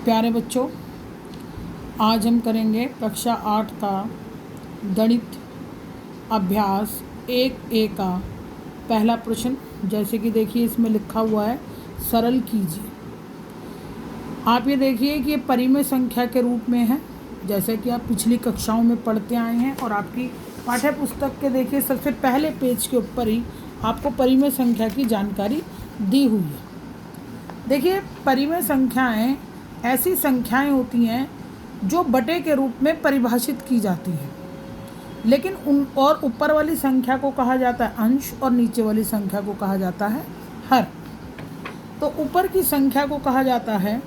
प्यारे बच्चों, आज हम करेंगे कक्षा 8 का गणित अभ्यास 1A का पहला प्रश्न। जैसे कि देखिए इसमें लिखा हुआ है सरल कीजिए। आप ये देखिए कि ये परिमेय संख्या के रूप में है, जैसे कि आप पिछली कक्षाओं में पढ़ते आए हैं और आपकी पाठ्य पुस्तक के देखिए सबसे पहले पेज के ऊपर ही आपको परिमेय संख्या की जानकारी दी हुई है। देखिए परिमेय संख्याएं ऐसी संख्याएं होती हैं जो बटे के रूप में परिभाषित की जाती हैं, लेकिन उन और ऊपर वाली संख्या को कहा जाता है अंश और नीचे वाली संख्या को कहा जाता है हर। तो ऊपर की संख्या को कहा जाता है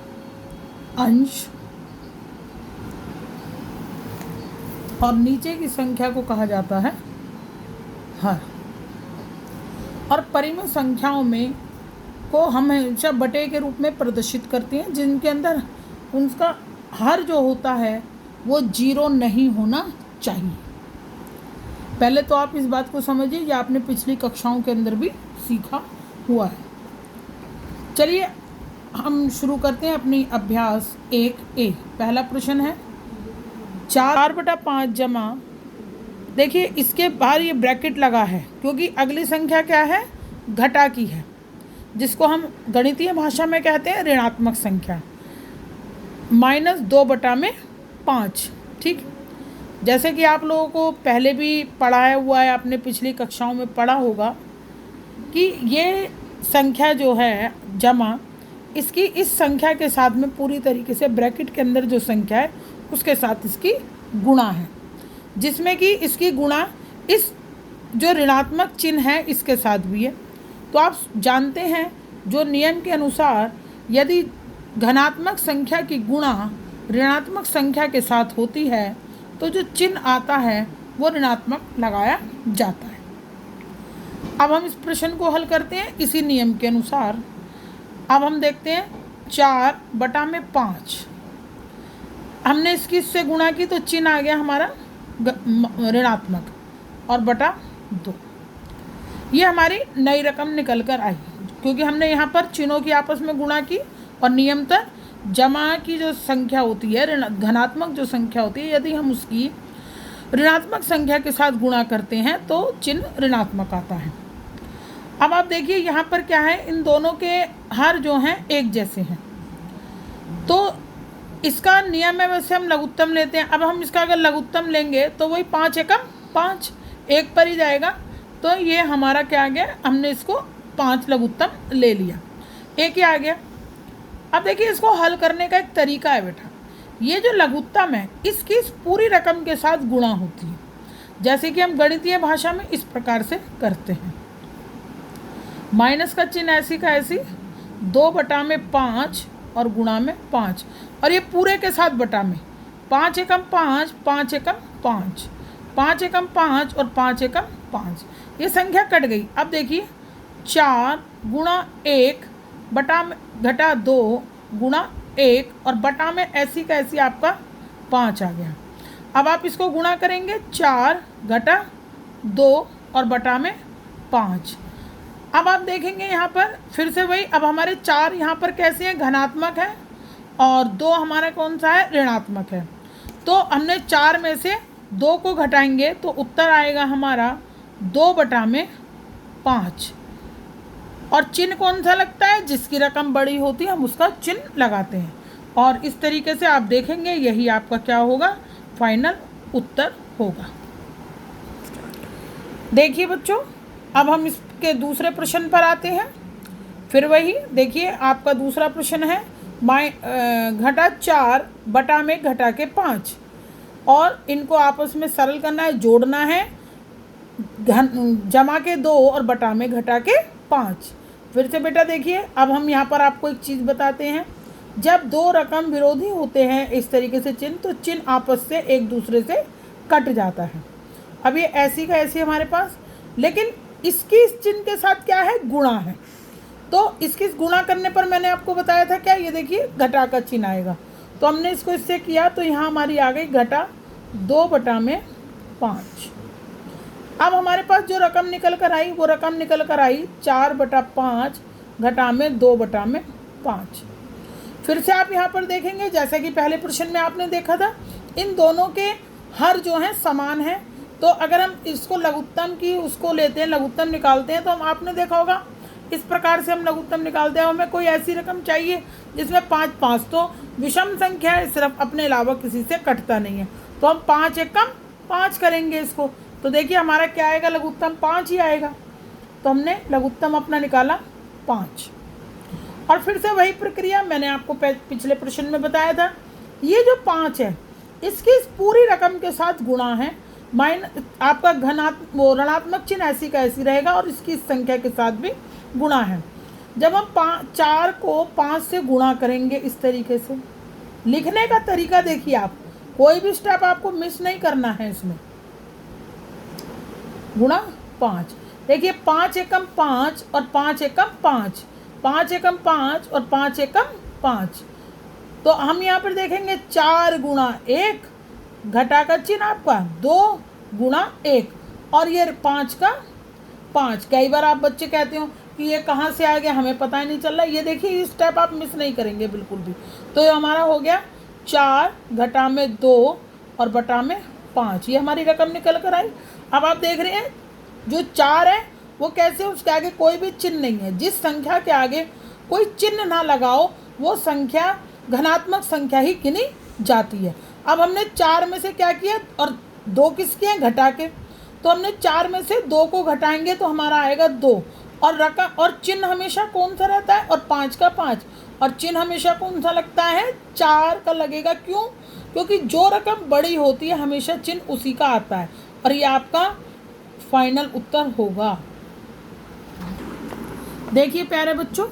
अंश और नीचे की संख्या को कहा जाता है हर। और परिमेय संख्याओं में को हम हमेशा बटे के रूप में प्रदर्शित करते हैं, जिनके अंदर उनका हर जो होता है वो 0 नहीं होना चाहिए। पहले तो आप इस बात को समझिए, ये आपने पिछली कक्षाओं के अंदर भी सीखा हुआ है। चलिए हम शुरू करते हैं अपनी अभ्यास 1A। पहला प्रश्न है 4/5 जमा, देखिए इसके बाहर ये ब्रैकेट लगा है क्योंकि अगली संख्या क्या है, घटा की है, जिसको हम गणितीय भाषा में कहते हैं ऋणात्मक संख्या, -2/5। ठीक, जैसे कि आप लोगों को पहले भी पढ़ाया हुआ है, आपने पिछली कक्षाओं में पढ़ा होगा कि ये संख्या जो है जमा, इसकी इस संख्या के साथ में पूरी तरीके से ब्रैकेट के अंदर जो संख्या है उसके साथ इसकी गुणा है, जिसमें कि इसकी गुणा इस जो ऋणात्मक चिन्ह है इसके साथ भी है। तो आप जानते हैं जो नियम के अनुसार यदि धनात्मक संख्या की गुणा ऋणात्मक संख्या के साथ होती है तो जो चिन्ह आता है वो ऋणात्मक लगाया जाता है। अब हम इस प्रश्न को हल करते हैं इसी नियम के अनुसार। अब हम देखते हैं 4/5, हमने इसकी इससे गुणा की तो चिन्ह आ गया हमारा ऋणात्मक और बटा 2। ये हमारी नई रकम निकल कर आई क्योंकि हमने यहाँ पर चिन्हों की आपस में गुणा की और नियमतः जमा की जो संख्या होती है, धनात्मक जो संख्या होती है, यदि हम उसकी ऋणात्मक संख्या के साथ गुणा करते हैं तो चिन्ह ऋणात्मक आता है। अब आप देखिए यहाँ पर क्या है, इन दोनों के हर जो हैं एक जैसे हैं, तो इसका नियम है वैसे हम लघुत्तम लेते हैं। अब हम इसका अगर लघुत्तम लेंगे तो वही 5 एकम 5 एक पर ही जाएगा, तो ये हमारा क्या आ गया, हमने इसको 5 लघुत्तम ले लिया, एक ही आ गया। अब देखिए इसको हल करने का एक तरीका है बेटा, ये जो लघुत्तम है इसकी इस पूरी रकम के साथ गुणा होती है, जैसे कि हम गणितीय भाषा में इस प्रकार से करते हैं। माइनस का चिन्ह ऐसी का ऐसी 2/5 और गुणा में 5, और ये पूरे के साथ बटा में 5 एकम 5 5 एकम 5 5 एकम 5 और 5 एकम 5, ये संख्या कट गई। अब देखिए 4 गुणा 1 बटा में घटा 2 गुणा 1 और बटा में ऐसी का ऐसी आपका 5 आ गया। अब आप इसको गुणा करेंगे 4 घटा 2 और बटा में 5। अब आप देखेंगे यहाँ पर फिर से वही, अब हमारे 4 यहाँ पर कैसे हैं, धनात्मक है, और 2 हमारा कौन सा है, ऋणात्मक है। तो हमने 4 में से 2 को घटाएंगे तो उत्तर आएगा हमारा 2/5, और चिन्ह कौन सा लगता है, जिसकी रकम बड़ी होती है हम उसका चिन्ह लगाते हैं, और इस तरीके से आप देखेंगे यही आपका क्या होगा, फाइनल उत्तर होगा। देखिए बच्चों, अब हम इसके दूसरे प्रश्न पर आते हैं। फिर वही देखिए आपका दूसरा प्रश्न है घटा 4 बटा में घटा के 5, और इनको आपस में सरल करना है, जोड़ना है, जमा के 2 और बटा में घटा के 5। फिर से बेटा देखिए, अब हम यहाँ पर आपको एक चीज़ बताते हैं, जब दो रकम विरोधी होते हैं इस तरीके से चिन्ह, तो चिन्ह आपस से एक दूसरे से कट जाता है। अब ये ऐसी का ऐसी हमारे पास, लेकिन इसकी इस चिन्ह के साथ क्या है, गुणा है, तो इसकी गुणा करने पर मैंने आपको बताया था क्या, ये देखिए घटा का चिन्ह आएगा, तो हमने इसको इससे किया तो यहाँ हमारी आ गई घटा 2/5। अब हमारे पास जो रकम निकल कर आई वो रकम निकल कर आई 4/5 घटा में 2/5। फिर से आप यहाँ पर देखेंगे जैसे कि पहले प्रश्न में आपने देखा था, इन दोनों के हर जो हैं समान है। तो अगर हम इसको लघुत्तम की उसको लेते हैं, लघुत्तम निकालते हैं, तो हम आपने देखा होगा इस प्रकार से हम लघुत्तम निकालते हैं। हमें कोई ऐसी रकम चाहिए जिसमें 5 5 तो विषम संख्या है, सिर्फ अपने अलावा किसी से कटता नहीं है, तो हम 5 एकम 5 करेंगे इसको। तो देखिए हमारा क्या आएगा, लघुत्तम 5 ही आएगा। तो हमने लघुत्तम अपना निकाला 5। और फिर से वही प्रक्रिया मैंने आपको पिछले प्रश्न में बताया था, ये जो 5 है इसकी इस पूरी रकम के साथ गुणा है, आपका ऋणात्मक चिन्ह ऐसी का ऐसी रहेगा और इसकी इस संख्या के साथ भी गुणा है। जब हम 4 को 5 से गुणा करेंगे, इस तरीके से लिखने का तरीका देखिए, आप कोई भी स्टेप आपको मिस नहीं करना है इसमें। गुणा 5, देखिए 5 एकम 5 और 5 एकम 5, 5 एकम 5 और 5 एकम 5। तो हम यहाँ पर देखेंगे 4 गुणा 1, घटा का चिन्ह आपका 2 गुणा 1, और ये 5 का 5। कई बार आप बच्चे कहते हो कि ये कहाँ से आ गया, हमें पता ही नहीं चल रहा। ये देखिए ये स्टेप आप मिस नहीं करेंगे बिल्कुल भी। तो ये हमारा हो गया 4 घटा में 2 और बटा में 5, ये हमारी रकम निकल कर आई। अब आप देख रहे हैं जो 4 है वो कैसे, उसके आगे कोई भी चिन्ह नहीं है। जिस संख्या के आगे कोई चिन्ह ना लगाओ वो संख्या धनात्मक संख्या ही गिनी जाती है। अब हमने 4 में से क्या किया और 2 किसके हैं, घटा के। तो हमने 4 में से 2 को घटाएंगे तो हमारा आएगा 2, और रकम और चिन्ह हमेशा कौन सा रहता है, और 5 का 5, और चिन्ह हमेशा कौन सा लगता है, 4 का लगेगा। क्यों? क्योंकि जो रकम बड़ी होती है हमेशा चिन्ह उसी का आता है। और ये आपका फाइनल उत्तर होगा। देखिए प्यारे बच्चों,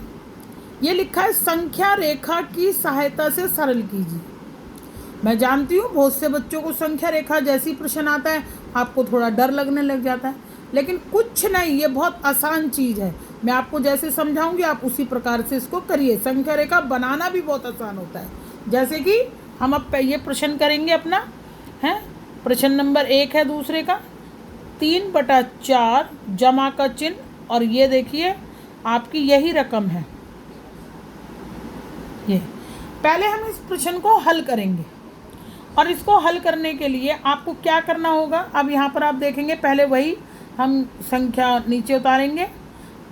ये लिखा है संख्या रेखा की सहायता से सरल कीजिए। मैं जानती हूँ बहुत से बच्चों को संख्या रेखा जैसी प्रश्न आता है आपको थोड़ा डर लगने लग जाता है, लेकिन कुछ नहीं, ये बहुत आसान चीज़ है। मैं आपको जैसे समझाऊंगी आप उसी प्रकार से इसको करिए। संख्या रेखा बनाना भी बहुत आसान होता है। जैसे कि हम अब ये प्रश्न करेंगे अपना है, प्रश्न नंबर 1 है दूसरे का, 3/4 जमा का चिन्ह, और ये देखिए आपकी यही रकम है। ये पहले हम इस प्रश्न को हल करेंगे, और इसको हल करने के लिए आपको क्या करना होगा, अब यहाँ पर आप देखेंगे पहले वही हम संख्या नीचे उतारेंगे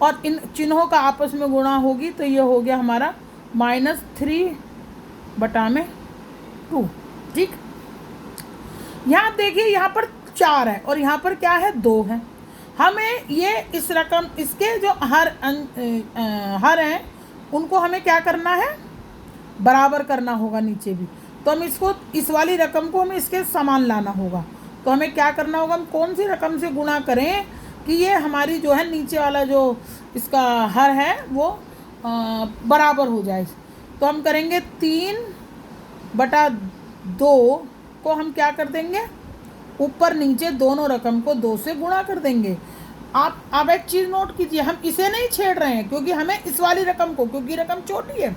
और इन चिन्हों का आपस में गुणा होगी। तो ये हो गया हमारा -3/2। ठीक, यहाँ आप देखिए यहाँ पर 4 है और यहाँ पर क्या है, 2 है। हमें ये इस रकम इसके जो हर हैं उनको हमें क्या करना है, बराबर करना होगा नीचे भी। तो हम इसको, इस वाली रकम को हमें इसके समान लाना होगा। तो हमें क्या करना होगा, हम कौन सी रकम से गुणा करें कि ये हमारी जो है नीचे वाला जो इसका हर है वो बराबर हो जाए। तो हम करेंगे 3/2 को हम क्या कर देंगे, ऊपर नीचे दोनों रकम को 2 से गुणा कर देंगे। आप एक चीज़ नोट कीजिए, हम इसे नहीं छेड़ रहे हैं क्योंकि हमें इस वाली रकम को, क्योंकि रकम छोटी है,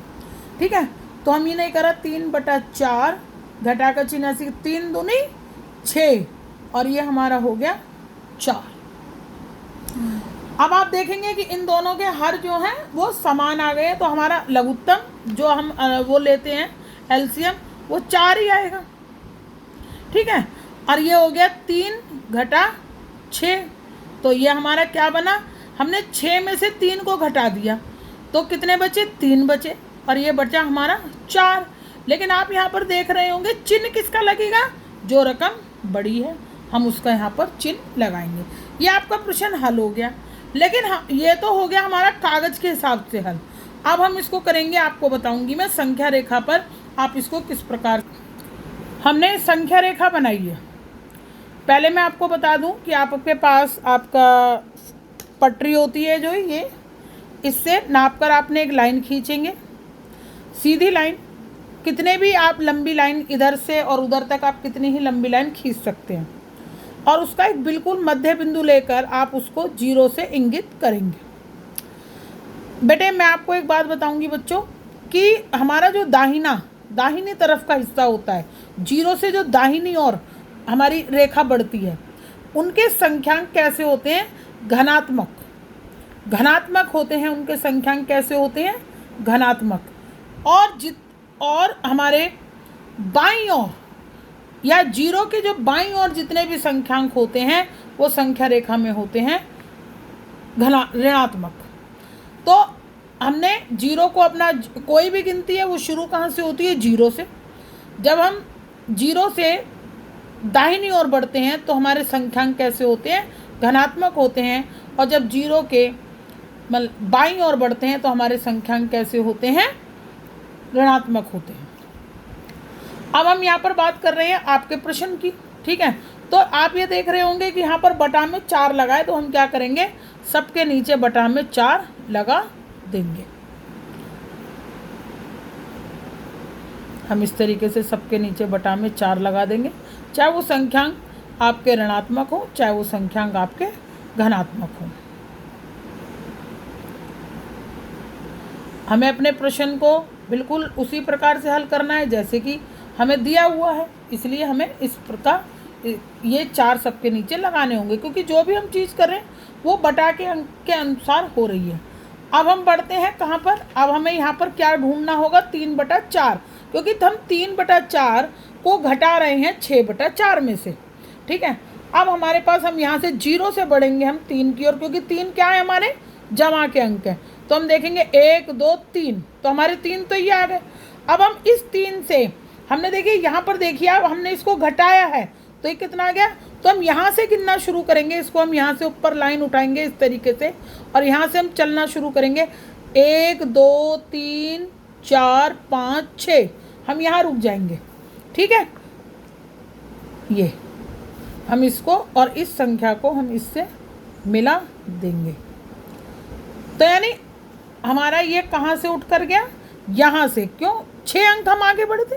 ठीक है, तो हम ये नहीं करा। 3/4 घटा का चिन्ह 3 दूनी 6, और ये हमारा हो गया 4। अब आप देखेंगे कि इन दोनों के हर जो हैं वो समान आ गए, तो हमारा लघुत्तम जो हम वो लेते हैं एलसीएम, वो 4 ही आएगा। ठीक है, और ये हो गया 3/6। तो ये हमारा क्या बना, हमने 6 में से 3 को घटा दिया तो कितने बचे, 3 बचे, और ये बचा हमारा 4। लेकिन आप यहाँ पर देख रहे होंगे चिन्ह किसका लगेगा, जो रकम बड़ी है हम उसका यहाँ पर चिन्ह लगाएंगे। ये आपका प्रश्न हल हो गया। लेकिन ये तो हो गया हमारा कागज़ के हिसाब से हल। अब हम इसको करेंगे, आपको बताऊंगी मैं संख्या रेखा पर आप इसको किस प्रकार। हमने संख्या रेखा बनाई है। पहले मैं आपको बता दूं कि आपके पास आपका पटरी होती है जो ये, इससे नापकर आपने एक लाइन खींचेंगे, सीधी लाइन। कितने भी आप लंबी लाइन इधर से और उधर तक आप कितनी ही लंबी लाइन खींच सकते हैं, और उसका एक बिल्कुल मध्य बिंदु लेकर आप उसको 0 से इंगित करेंगे। बेटे मैं आपको एक बात बताऊंगी बच्चों कि हमारा जो दाहिनी तरफ का हिस्सा होता है, 0 से जो दाहिनी ओर हमारी रेखा बढ़ती है, उनके संख्यांक कैसे होते हैं, घनात्मक होते हैं। उनके संख्यांक कैसे होते हैं, घनात्मक। और और हमारे बाईं ओर या जीरो के जो बाईं ओर जितने भी संख्यांक होते हैं वो संख्या रेखा में होते हैं ऋणात्मक। तो हमने जीरो को अपना कोई भी गिनती है वो शुरू कहाँ से होती है? जीरो से। जब हम जीरो से दाहिनी ओर बढ़ते हैं तो हमारे संख्यांक कैसे होते हैं? धनात्मक होते हैं। और जब जीरो के बाईं ओर बढ़ते हैं तो हमारे संख्यांक कैसे होते हैं? ऋणात्मक होते हैं। अब हम यहाँ पर बात कर रहे हैं आपके प्रश्न की, ठीक है। तो आप ये देख रहे होंगे कि यहाँ पर बटा में 4 लगाए, तो हम क्या करेंगे? सबके नीचे बटा में 4 लगा देंगे। हम इस तरीके से सबके नीचे बटा में 4 लगा देंगे, चाहे वो संख्यांक आपके ऋणात्मक हो चाहे वो संख्यांक आपके धनात्मक हो। हमें अपने प्रश्न को बिल्कुल उसी प्रकार से हल करना है जैसे कि हमें दिया हुआ है, इसलिए हमें इस प्रकार ये 4 सबके नीचे लगाने होंगे, क्योंकि जो भी हम चीज़ कर रहे हैं वो बटा के अंक के अनुसार हो रही है। अब हम बढ़ते हैं कहाँ पर? अब हमें यहाँ पर क्या ढूंढना होगा? 3/4, क्योंकि हम 3/4 को घटा रहे हैं 6/4 में से, ठीक है। अब हमारे पास हम यहाँ से 0 से बढ़ेंगे हम 3 की ओर, क्योंकि 3 क्या है? हमारे जमा के अंक हैं। तो हम देखेंगे 1 2 3, तो हमारे 3 तो ये आ गए। अब हम इस 3 से हमने देखिए यहाँ पर देखिए अब हमने इसको घटाया है तो ये कितना आ गया? तो हम यहाँ से गिनना शुरू करेंगे, इसको हम यहाँ से ऊपर लाइन उठाएंगे इस तरीके से और यहाँ से हम चलना शुरू करेंगे। 1 2 3 4 5 6, हम यहाँ रुक जाएंगे, ठीक है। ये हम इसको और इस संख्या को हम इससे मिला देंगे, तो यानी हमारा ये कहाँ से उठ कर गया? यहाँ से। क्यों? 6 अंक हम आगे बढ़े थे,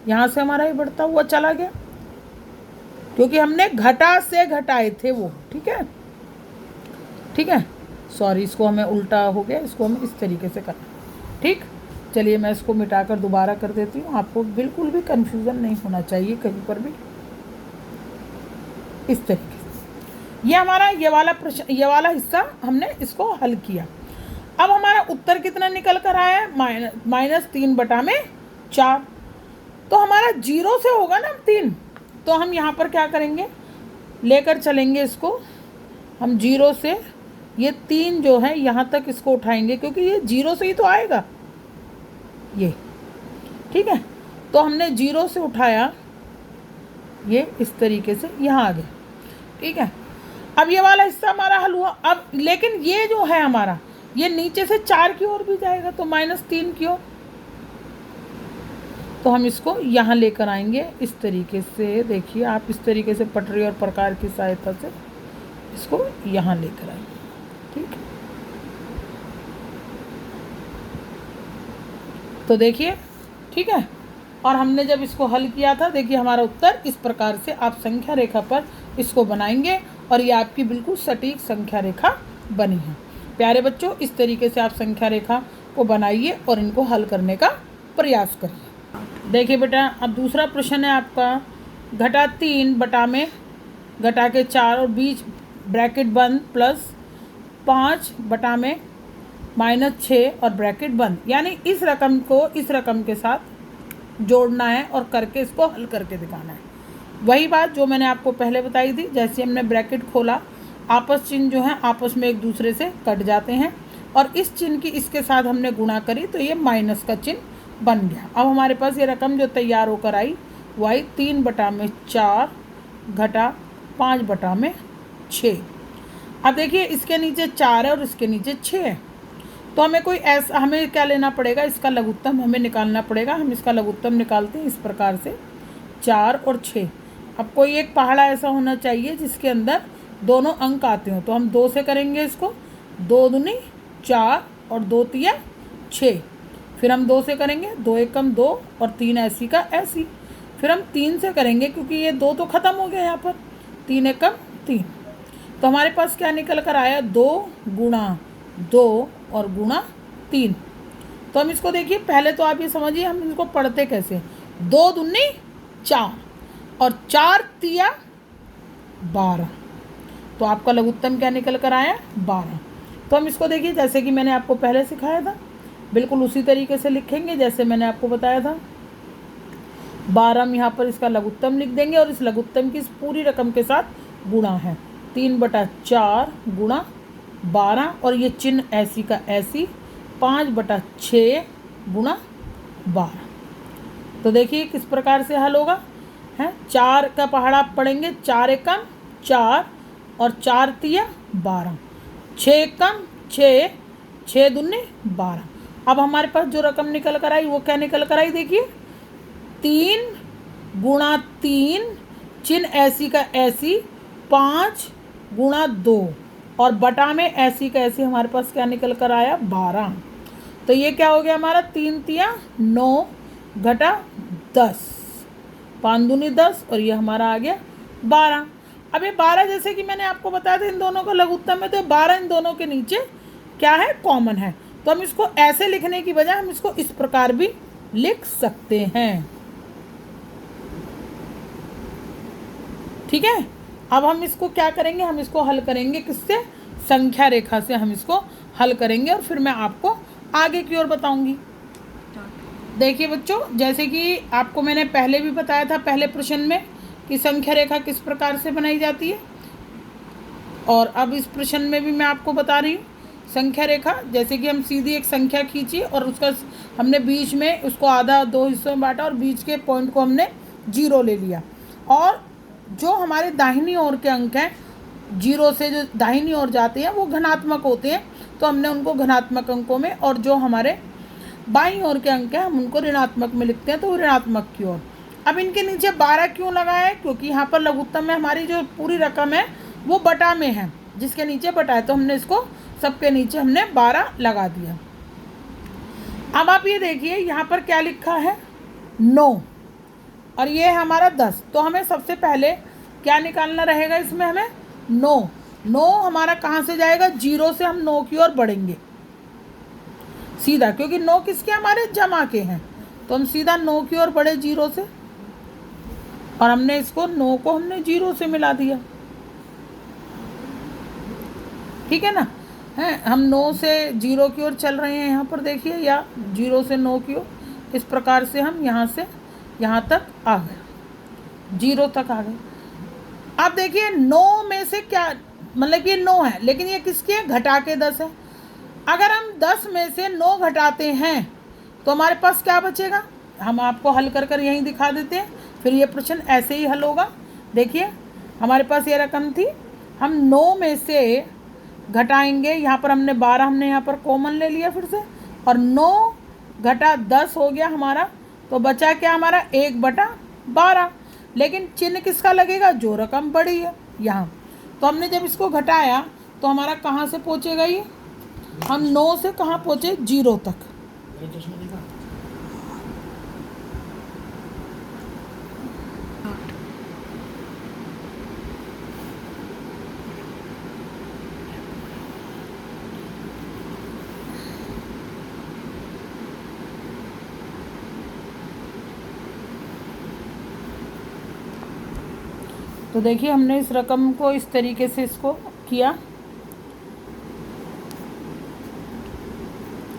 यहाँ से हमारा ये बढ़ता हुआ चला गया, क्योंकि हमने घटा से घटाए थे वो, ठीक है, ठीक है। सॉरी, इसको हमें उल्टा हो गया, इसको हमें इस तरीके से करना, ठीक। चलिए मैं इसको मिटाकर दोबारा कर देती हूँ, आपको बिल्कुल भी कन्फ्यूज़न नहीं होना चाहिए कहीं पर भी। इस तरीके से ये हमारा ये वाला प्रश्न, ये वाला हिस्सा हमने इसको हल किया। अब हमारा उत्तर कितना निकल कर आया है? -3/4। तो हमारा 0 से होगा ना 3, तो हम यहाँ पर क्या करेंगे? लेकर चलेंगे इसको हम 0 से, ये 3 जो है यहाँ तक इसको उठाएंगे, क्योंकि ये 0 से ही तो आएगा ये, ठीक है। तो हमने 0 से उठाया, ये इस तरीके से यहाँ आ गया, ठीक है। अब ये वाला हिस्सा हमारा हल हुआ। अब लेकिन ये जो है हमारा, ये नीचे से 4 की ओर भी जाएगा, तो -3 की ओर, तो हम इसको यहाँ लेकर आएंगे इस तरीके से। देखिए आप इस तरीके से पटरी और प्रकार की सहायता से इसको यहाँ लेकर आएंगे, ठीक है। तो देखिए, ठीक है। और हमने जब इसको हल किया था, देखिए हमारा उत्तर इस प्रकार से आप संख्या रेखा पर इसको बनाएंगे और ये आपकी बिल्कुल सटीक संख्या रेखा बनी है। प्यारे बच्चों, इस तरीके से आप संख्या रेखा को बनाइए और इनको हल करने का प्रयास करिए। देखिए बेटा, अब दूसरा प्रश्न है आपका, घटा 3 बटा में घटा के 4 और बीच ब्रैकेट बंद प्लस 5 बटा में -6 और ब्रैकेट बंद, यानी इस रकम को इस रकम के साथ जोड़ना है और करके इसको हल करके दिखाना है। वही बात जो मैंने आपको पहले बताई थी, जैसे हमने ब्रैकेट खोला, आपस चिन्ह जो है आपस में एक दूसरे से कट जाते हैं और इस चिन्ह की इसके साथ हमने गुणा करी तो ये माइनस का चिन्ह बन गया। अब हमारे पास ये रकम जो तैयार होकर आई वो आई 3 बटा में 4 घटा 5 बटा में 6। अब देखिए इसके नीचे 4 है और इसके नीचे 6 है, तो हमें कोई ऐसा, हमें क्या लेना पड़ेगा? इसका लघुत्तम हमें निकालना पड़ेगा। हम इसका लघुत्तम निकालते हैं इस प्रकार से, 4 और 6। अब कोई एक पहाड़ा ऐसा होना चाहिए जिसके अंदर दोनों अंक आते हो, तो हम 2 से करेंगे इसको, 2 दूनी 4 और 2 तिया 6। फिर हम 2 से करेंगे, 2 एकम 2 और 3 ऐसी का ऐसी। फिर हम 3 से करेंगे, क्योंकि ये 2 तो ख़त्म हो गया यहाँ पर, 3 एकम 3। तो हमारे पास क्या निकल कर आया? 2 गुणा 2 और गुणा 3। तो हम इसको देखिए, पहले तो आप ये समझिए हम इसको पढ़ते कैसे, 2 दूनी 4 और 4 तिया 12, तो आपका लघुत्तम क्या निकल कर आया? 12। तो हम इसको देखिए, जैसे कि मैंने आपको पहले सिखाया था, बिल्कुल उसी तरीके से लिखेंगे जैसे मैंने आपको बताया था। 12 हम यहाँ पर इसका लघुत्तम लिख देंगे और इस लघुत्तम की इस पूरी रकम के साथ गुणा है। 3/4 गुणा 12 और ये चिन्ह ऐसी का ऐसी 5/6 गुणा 12। तो देखिए किस प्रकार से हल होगा, है 4 का पहाड़ा आप पढ़ेंगे, 4 एकम 4 और 4 तिया 12, 6 एकम 6, 6 दूनी 12। अब हमारे पास जो रकम निकल कर आई वो क्या निकल कर आई, देखिए 3 गुणा 3 चिन्ह ऐसी का ऐसी 5 गुणा 2 और बटा में ऐसी का ऐसी हमारे पास क्या निकल कर आया 12। तो ये क्या हो गया हमारा 3 तिया 9 घटा 10, 5 दूनी 10 और ये हमारा आ गया 12। अब ये 12 जैसे कि मैंने आपको बताया था इन दोनों का लघुत्तम है, तो 12 इन दोनों के नीचे क्या है, कॉमन है। तो हम इसको ऐसे लिखने की बजाय हम इसको इस प्रकार भी लिख सकते हैं। ठीक है, अब हम इसको क्या करेंगे, हम इसको हल करेंगे किससे, संख्या रेखा से हम इसको हल करेंगे और फिर मैं आपको आगे की ओर बताऊंगी। देखिए बच्चों, जैसे कि आपको मैंने पहले भी बताया था पहले प्रश्न में कि संख्या रेखा किस प्रकार से बनाई जाती है, और अब इस प्रश्न में भी मैं आपको बता रही हूँ संख्या रेखा। जैसे कि हम सीधी एक संख्या खींची और उसका हमने बीच में उसको आधा 2 हिस्सों में बांटा और बीच के पॉइंट को हमने 0 ले लिया, और जो हमारे दाहिनी ओर के अंक हैं 0 से जो दाहिनी ओर जाते हैं वो धनात्मक होते हैं, तो हमने उनको धनात्मक अंकों में, और जो हमारे बाईं ओर के अंक हैं हम उनको ऋणात्मक में लिखते हैं, तो वो ऋणात्मक की ओर। अब इनके नीचे 12 क्यों लगाया है, क्योंकि यहाँ पर लघुत्तम में हमारी जो पूरी रकम है वो बटा में है, जिसके नीचे बटा है, तो हमने इसको सबके नीचे हमने 12 लगा दिया। अब आप ये देखिए यहाँ पर क्या लिखा है 9 और ये है हमारा 10, तो हमें सबसे पहले क्या निकालना रहेगा इसमें, हमें 9 हमारा कहाँ से जाएगा, 0 से हम 9 की ओर बढ़ेंगे सीधा, क्योंकि 9 किसके हमारे जमा के हैं, तो हम सीधा 9 की ओर बढ़े 0 से, और हमने इसको 9 को हमने 0 से मिला दिया। ठीक है ना, हैं हम 9 से 0 की ओर चल रहे हैं यहाँ पर देखिए, या 0 से 9 की ओर, इस प्रकार से हम यहाँ से यहाँ तक आ गए, 0 तक आ गए। अब देखिए 9 में से क्या, मतलब ये 9 है लेकिन ये किसके है, घटा के 10 है। अगर हम 10 में से 9 घटाते हैं तो हमारे पास क्या बचेगा, हम आपको हल कर कर यहीं दिखा देते हैं, फिर ये प्रश्न ऐसे ही हल होगा। देखिए हमारे पास ये रकम थी, हम 9 में से घटाएंगे, यहाँ पर हमने 12 हमने यहाँ पर कॉमन ले लिया फिर से, और 9 घटा 10 हो गया हमारा, तो बचा क्या हमारा 1/12, लेकिन चिन्ह किसका लगेगा, जो रकम बड़ी है यहाँ। तो हमने जब इसको घटाया तो हमारा कहाँ से पहुँचेगा ये, हम 9 से कहाँ पहुँचे, 0 तक। तो देखिए हमने इस रकम को इस तरीके से इसको किया।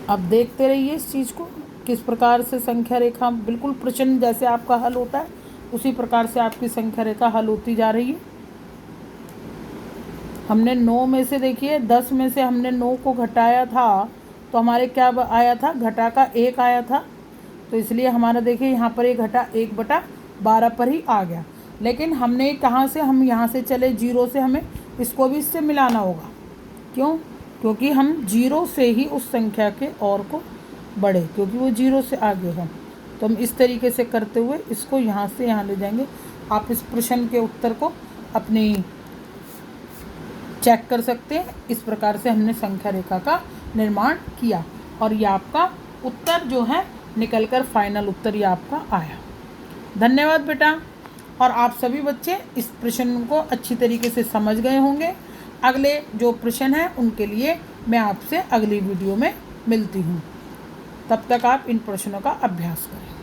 अब देखते रहिए इस चीज़ को किस प्रकार से संख्या रेखा, बिल्कुल प्रश्न जैसे आपका हल होता है उसी प्रकार से आपकी संख्या रेखा हल होती जा रही है। हमने 9 में से देखिए 10 में से हमने 9 को घटाया था तो हमारे क्या आया था, घटा का 1 आया था, तो इसलिए हमारा देखिए यहाँ पर ये घटा 1/12 पर ही आ गया। लेकिन हमने कहाँ से, हम यहाँ से चले 0 से, हमें इसको भी इससे मिलाना होगा। क्यों, क्योंकि हम 0 से ही उस संख्या के और को बढ़े, क्योंकि वो 0 से आगे है। तो हम इस तरीके से करते हुए इसको यहाँ से यहाँ ले जाएंगे। आप इस प्रश्न के उत्तर को अपनी चेक कर सकते हैं। इस प्रकार से हमने संख्या रेखा का निर्माण किया और ये आपका उत्तर जो है निकल कर फाइनल उत्तर ये आपका आया। धन्यवाद बेटा। और आप सभी बच्चे इस प्रश्न को अच्छी तरीके से समझ गए होंगे। अगले जो प्रश्न हैं उनके लिए मैं आपसे अगली वीडियो में मिलती हूँ। तब तक आप इन प्रश्नों का अभ्यास करें।